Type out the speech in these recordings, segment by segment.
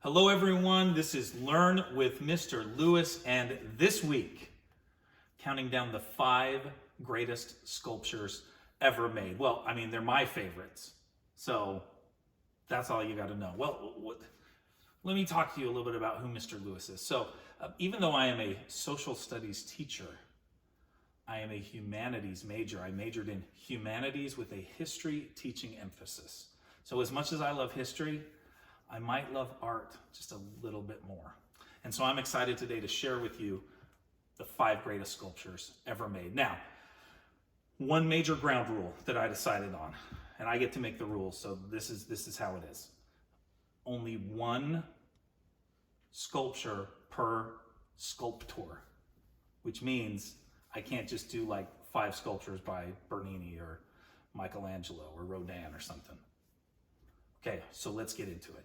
Hello everyone, this is Learn with Mr. Lewis, and this week, counting down the 5 greatest sculptures ever made. Well, I mean, they're my favorites, so that's all you got to know. Well, let me talk to you a little bit about who Mr. Lewis is. So, even though I am a social studies teacher, I am a humanities major. I majored in humanities with a history teaching emphasis. So as much as I love history, I might love art just a little bit more. And so I'm excited today to share with you the 5 greatest sculptures ever made. Now, one major ground rule that I decided on, and I get to make the rules, so this is how it is. Only one sculpture per sculptor, which means I can't just do like 5 sculptures by Bernini or Michelangelo or Rodin or something. Okay, so let's get into it.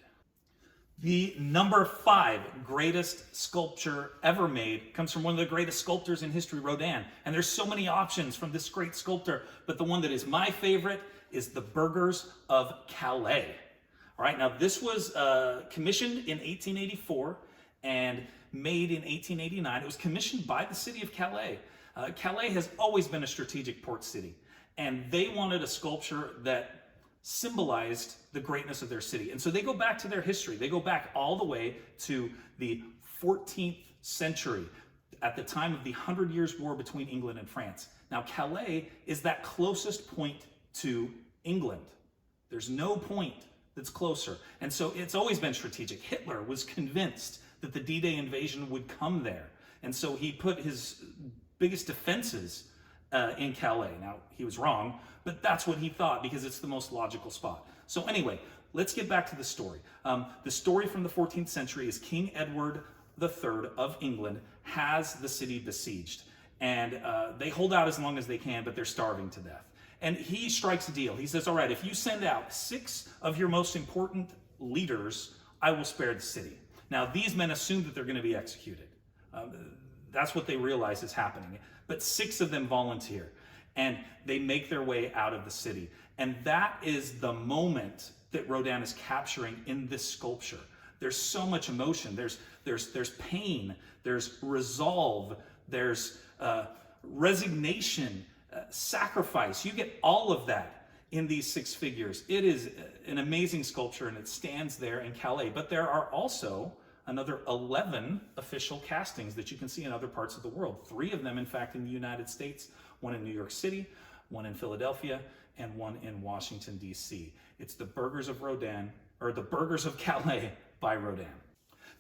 The number 5 greatest sculpture ever made comes from one of the greatest sculptors in history, Rodin. And there's so many options from this great sculptor, but the one that is my favorite is the Burghers of Calais. All right, now this was commissioned in 1884 and made in 1889. It was commissioned by the city of Calais. Calais has always been a strategic port city, and they wanted a sculpture that symbolized the greatness of their city. And so they go back to their history. They go back all the way to the 14th century, at the time of the 100 Years' War between England and France. Now, Calais is that closest point to England. There's no point that's closer. And so it's always been strategic. Hitler was convinced that the D-Day invasion would come there. And so he put his biggest defenses in Calais. Now, he was wrong, but that's what he thought because it's the most logical spot. So anyway, let's get back to the story. The story from the 14th century is King Edward III of England has the city besieged. And they hold out as long as they can, but they're starving to death. And he strikes a deal. He says, all right, if you send out 6 of your most important leaders, I will spare the city. Now, these men assume that they're going to be executed. That's what they realize is happening. But 6 of them volunteer, and they make their way out of the city. And that is the moment that Rodin is capturing in this sculpture. There's so much emotion. There's pain. There's resolve. There's resignation, sacrifice. You get all of that in these 6 figures. It is an amazing sculpture, and it stands there in Calais. But there are also another 11 official castings that you can see in other parts of the world. 3 of them, in fact, in the United States, one in New York City, one in Philadelphia, and one in Washington, D.C. It's the Burghers of Rodin, or the Burghers of Calais by Rodin.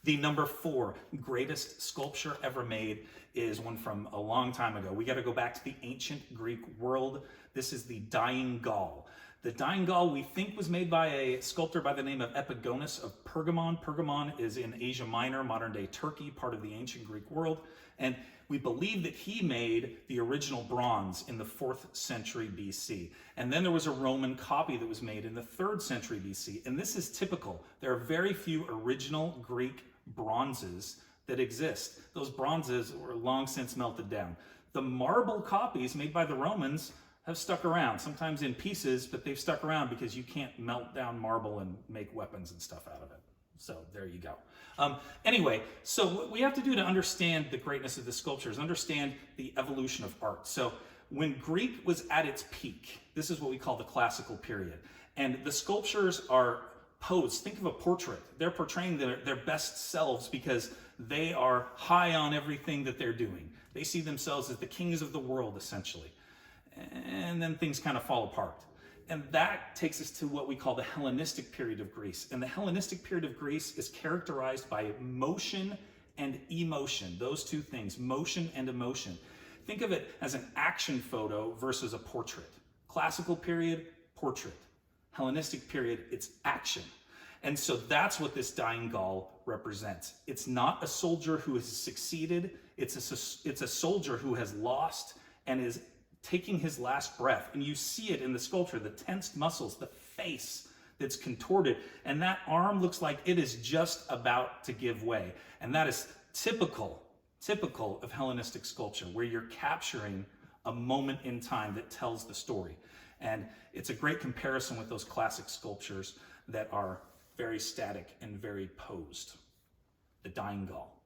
The number 4 greatest sculpture ever made is one from a long time ago. We got to go back to the ancient Greek world. This is the Dying Gaul. The Dying Gaul, we think, was made by a sculptor by the name of Epigonus of Pergamon. Pergamon is in Asia Minor, modern-day Turkey, part of the ancient Greek world. And we believe that he made the original bronze in the 4th century BC. And then there was a Roman copy that was made in the 3rd century BC. And this is typical. There are very few original Greek bronzes that exist. Those bronzes were long since melted down. The marble copies made by the Romans have stuck around, sometimes in pieces, but they've stuck around because you can't melt down marble and make weapons and stuff out of it. So there you go. Anyway, so what we have to do to understand the greatness of the sculpture is understand the evolution of art. So when Greek was at its peak, this is what we call the classical period. And the sculptures are posed. Think of a portrait. They're portraying their best selves because they are high on everything that they're doing. They see themselves as the kings of the world, essentially. And then things kind of fall apart. And that takes us to what we call the Hellenistic period of Greece. And the Hellenistic period of Greece is characterized by motion and emotion. Those 2 things, motion and emotion. Think of it as an action photo versus a portrait. Classical period, portrait. Hellenistic period, it's action. And so that's what this Dying Gaul represents. It's not a soldier who has succeeded. It's a soldier who has lost and is taking his last breath. And you see it in the sculpture, the tensed muscles, the face that's contorted, and that arm looks like it is just about to give way. And that is typical of Hellenistic sculpture, where you're capturing a moment in time that tells the story. And it's a great comparison with those classic sculptures that are very static and very posed. The Dying Gaul.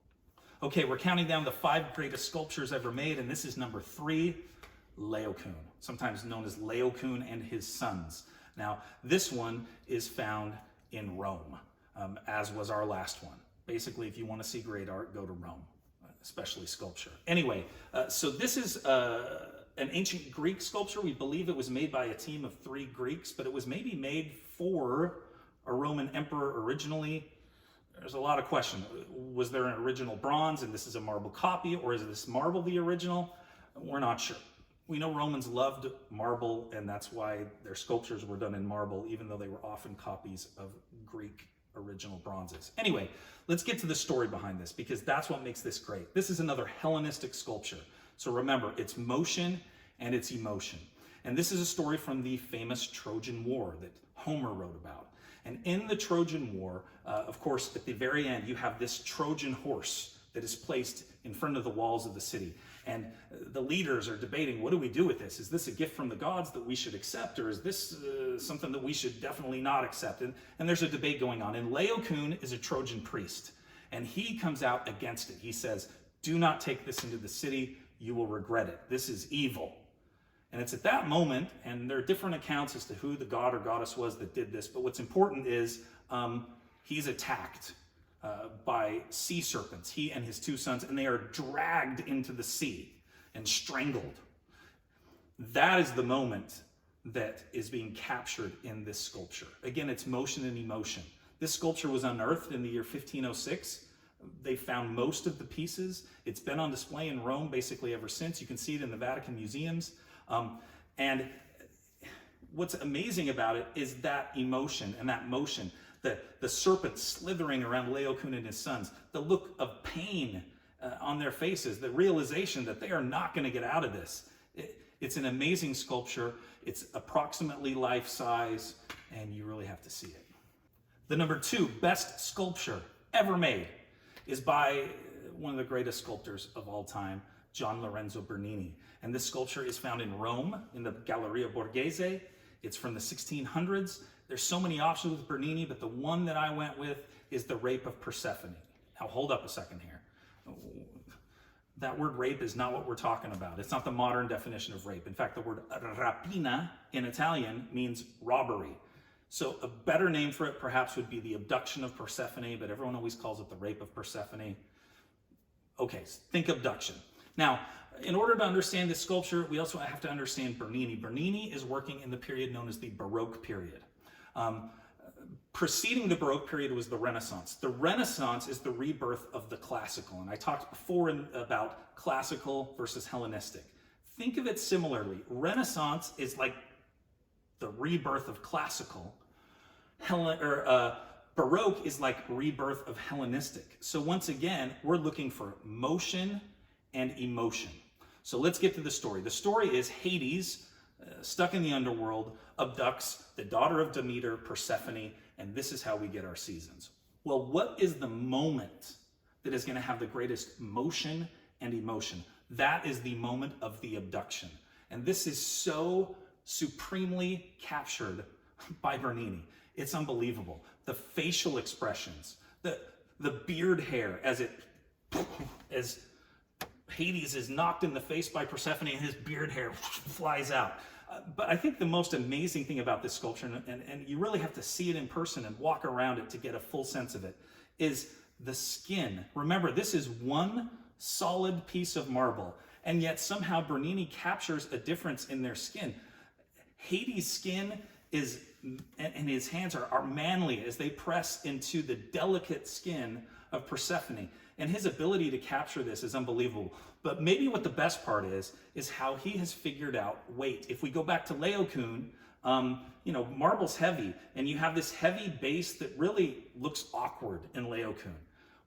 Okay, we're counting down the 5 greatest sculptures ever made, and this is number 3, Leun, sometimes known as Leun and his sons. Now, this one is found in Rome, as was our last one. Basically, if you want to see great art, go to Rome, especially sculpture. Anyway, so this is an ancient Greek sculpture. We believe it was made by a team of 3 Greeks, but it was maybe made for a Roman emperor originally. There's a lot of question. Was there an original bronze and this is a marble copy, or is this marble the original? We're not sure. We know Romans loved marble, and that's why their sculptures were done in marble, even though they were often copies of Greek original bronzes. Anyway, let's get to the story behind this, because that's what makes this great. This is another Hellenistic sculpture. So remember, it's motion and it's emotion. And this is a story from the famous Trojan War that Homer wrote about. And in the Trojan War, of course, at the very end, you have this Trojan horse that is placed in front of the walls of the city. And the leaders are debating, what do we do with this? Is this a gift from the gods that we should accept, or is this something that we should definitely not accept? And there's a debate going on. And Leun is a Trojan priest, and he comes out against it. He says, do not take this into the city. You will regret it. This is evil. And it's at that moment, and there are different accounts as to who the god or goddess was that did this, but what's important is he's attacked by sea serpents, he and his 2 sons, and they are dragged into the sea and strangled. That is the moment that is being captured in this sculpture. Again, it's motion and emotion. This sculpture was unearthed in the year 1506. They found most of the pieces. It's been on display in Rome basically ever since. You can see it in the Vatican museums. And what's amazing about it is that emotion and that motion, the serpent slithering around Leun and his sons, the look of pain on their faces, the realization that they are not going to get out of this. It's an amazing sculpture. It's approximately life size, and you really have to see it. The number 2 best sculpture ever made is by one of the greatest sculptors of all time, Gian Lorenzo Bernini. And this sculpture is found in Rome in the Galleria Borghese. It's from the 1600s. There's so many options with Bernini, but the one that I went with is the Rape of Persephone. Now hold up a second here. That word rape is not what we're talking about. It's not the modern definition of rape. In fact, the word rapina in Italian means robbery. So a better name for it perhaps would be the abduction of Persephone, but everyone always calls it the Rape of Persephone. Okay, think abduction. Now, in order to understand this sculpture, we also have to understand Bernini. Bernini is working in the period known as the Baroque period. Preceding the Baroque period was the Renaissance. The Renaissance is the rebirth of the classical, and I talked before about classical versus Hellenistic. Think of it similarly. Renaissance is like the rebirth of classical. Baroque is like rebirth of Hellenistic. So once again, we're looking for motion and emotion. So let's get to the story. The story is Hades, stuck in the underworld, abducts the daughter of Demeter, Persephone, and this is how we get our seasons. Well, what is the moment that is going to have the greatest motion and emotion? That is the moment of the abduction. And this is so supremely captured by Bernini. It's unbelievable. The facial expressions, the beard hair as Hades is knocked in the face by Persephone and his beard hair flies out. But I think the most amazing thing about this sculpture, and you really have to see it in person and walk around it to get a full sense of it, is the skin. Remember, this is one solid piece of marble, and yet somehow Bernini captures a difference in their skin. Hades' skin is, and his hands are manly as they press into the delicate skin of Persephone. And his ability to capture this is unbelievable. But maybe what the best part is how he has figured out weight. If we go back to Leun, marble's heavy, and you have this heavy base that really looks awkward in Leun.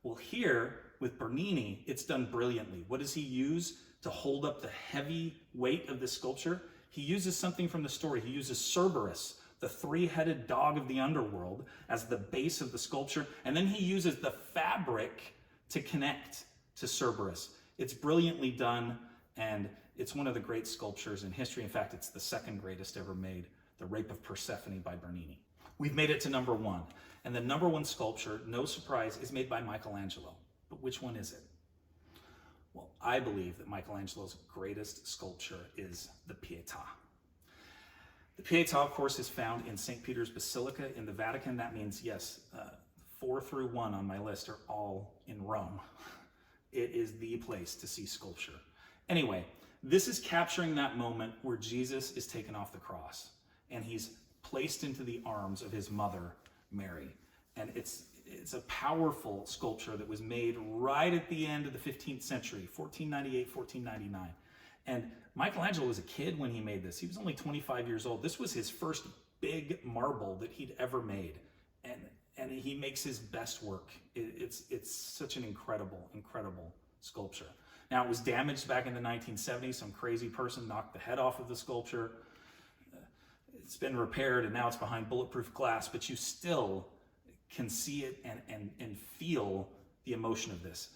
Well, here with Bernini, it's done brilliantly. What does he use to hold up the heavy weight of this sculpture? He uses something from the story. He uses Cerberus, the 3-headed dog of the underworld, as the base of the sculpture, and then he uses the fabric to connect to Cerberus. It's brilliantly done, and it's one of the great sculptures in history. In fact, it's the second greatest ever made, the Rape of Persephone by Bernini. We've made it to number one. And the number one sculpture, no surprise, is made by Michelangelo. But which one is it? Well, I believe that Michelangelo's greatest sculpture is the Pietà. The Pietà, of course, is found in St. Peter's Basilica in the Vatican. That means, yes, 4 through 1 on my list are all in Rome. It is the place to see sculpture. Anyway, this is capturing that moment where Jesus is taken off the cross and he's placed into the arms of his mother, Mary. And it's a powerful sculpture that was made right at the end of the 15th century, 1498, 1499. And Michelangelo was a kid when he made this. He was only 25 years old. This was his first big marble that he'd ever made. And he makes his best work. It's such an incredible sculpture. Now, it was damaged back in the 1970s. Some crazy person knocked the head off of the sculpture. It's been repaired and now it's behind bulletproof glass, but you still can see it and feel the emotion of this.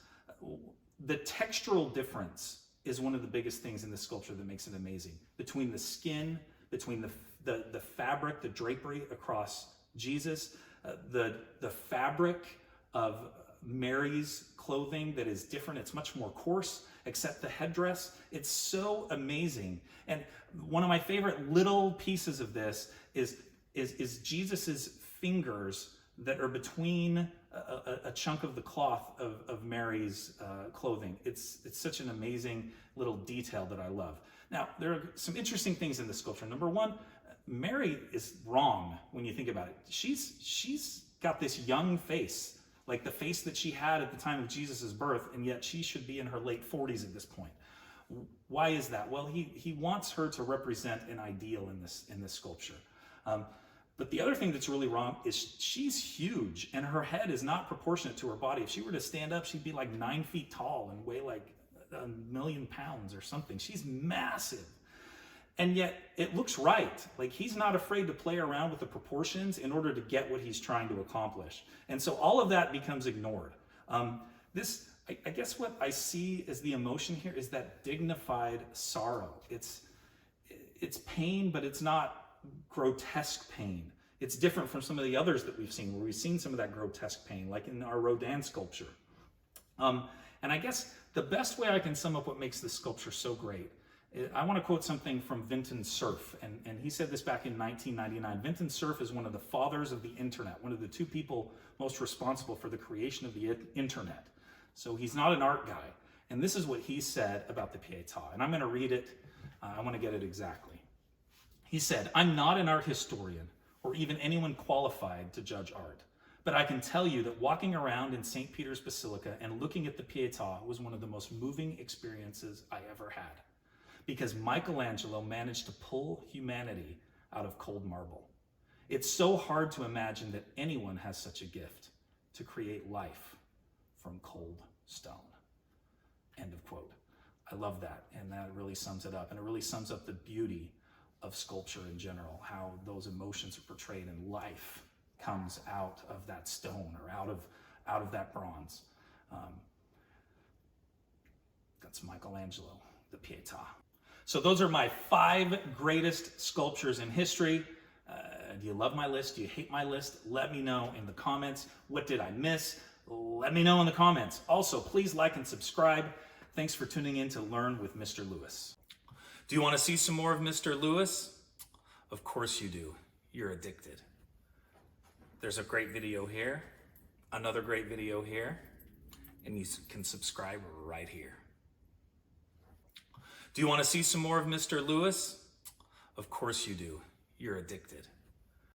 The textural difference is one of the biggest things in this sculpture that makes it amazing. Between the skin, between the fabric, the drapery across Jesus, the fabric of Mary's clothing that is different. It's much more coarse, except the headdress. It's so amazing. And one of my favorite little pieces of this is Jesus's fingers that are between a chunk of the cloth of Mary's clothing. It's such an amazing little detail that I love. Now, there are some interesting things in the sculpture. Number one, Mary is wrong when you think about it. She's got this young face, like the face that she had at the time of Jesus's birth, and yet she should be in her late 40s at this point. Why is that? Well, he wants her to represent an ideal in this sculpture. But the other thing that's really wrong is she's huge and her head is not proportionate to her body. If she were to stand up, she'd be like 9 feet tall and weigh like 1,000,000 pounds or something. She's massive. And yet it looks right. Like he's not afraid to play around with the proportions in order to get what he's trying to accomplish. And so all of that becomes ignored. I guess what I see as the emotion here is that dignified sorrow. It's pain, but it's not grotesque pain. It's different from some of the others that we've seen, where we've seen some of that grotesque pain, like in our Rodin sculpture. And I guess the best way I can sum up what makes this sculpture so great, I want to quote something from Vinton Cerf, and he said this back in 1999. Vinton Cerf is one of the fathers of the internet, one of the 2 people most responsible for the creation of the internet. So he's not an art guy. And this is what he said about the Pietà, and I'm going to read it. I want to get it exactly. He said, "I'm not an art historian or even anyone qualified to judge art, but I can tell you that walking around in St. Peter's Basilica and looking at the Pietà was one of the most moving experiences I ever had, because Michelangelo managed to pull humanity out of cold marble. It's so hard to imagine that anyone has such a gift to create life from cold stone." End of quote. I love that, and that really sums it up, and it really sums up the beauty of sculpture in general, how those emotions are portrayed and life comes out of that stone or out of that bronze. That's Michelangelo, the Pietà. So those are my 5 greatest sculptures in history. Do you love my list? Do you hate my list? Let me know in the comments. What did I miss? Let me know in the comments. Also, please like and subscribe. Thanks for tuning in to Learn with Mr. Lewis. Do you want to see some more of Mr. Lewis? Of course you do. You're addicted. There's a great video here, another great video here, and you can subscribe right here. Do you want to see some more of Mr. Lewis? Of course you do. You're addicted.